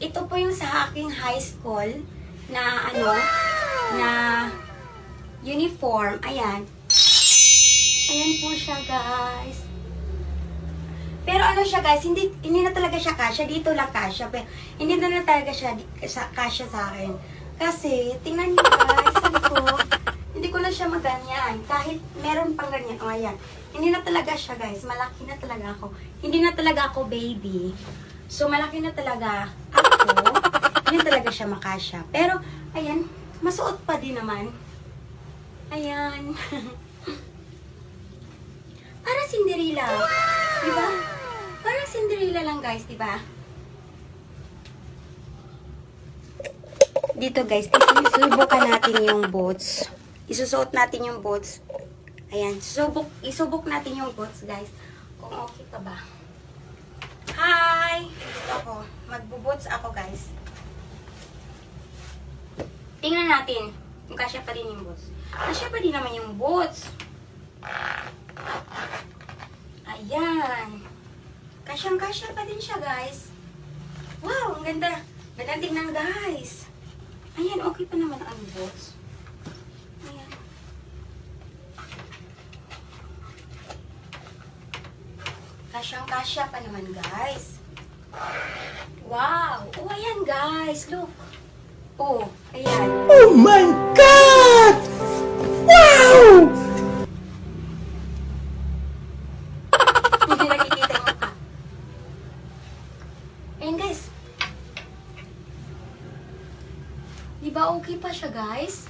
ito po yung sa aking high school na na uniform. Ayan. Ayan po siya, guys. Pero ano siya, guys, hindi na talaga siya kasya. Dito lang kasya. Pero hindi na talaga siya kasya sa akin. Kasi, tingnan niyo, guys, hindi ko na siya maganyan. Kahit meron pang ganyan. O, ayan. Hindi na talaga siya, guys. Malaki na talaga ako. Hindi na talaga ako baby. So, malaki na talaga ako. Hindi na talaga siya makasya. Pero, ayan, masuot pa din naman. Ayan. Para Cinderella. Diba? Para Cinderella lang, guys, diba? Dito, guys, isusubukan natin yung boots. Isusuot natin yung boots. Ayan, isubok natin yung boots, guys. Kung okay pa ba. Hi! Dito ako. Magbo-boots ako, guys. Tingnan natin kung kasya pa rin yung boots. Kasya pa din naman yung boots. Ayan. Kasyang-kasya pa din siya, guys. Wow, ang ganda. Ganda tingnan, guys. Ayan, okay pa naman ang boots. Ayan. Kasyang-kasya pa naman, guys. Wow. Oh, ayan, guys. Look. Oh, ayan. Oh my God! Wow! Hindi nakikita yung mukha. Ayan, guys. Diba okay pa siya, guys?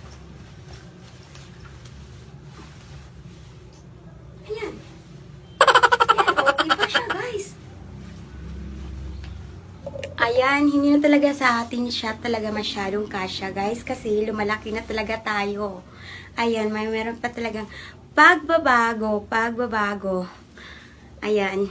Ayan. Ayan, okay pa siya, guys. Ayan, hindi na talaga sa atin siya talaga masyadong kasya, guys. Kasi lumalaki na talaga tayo. Ayan, meron pa talagang pagbabago. Ayan.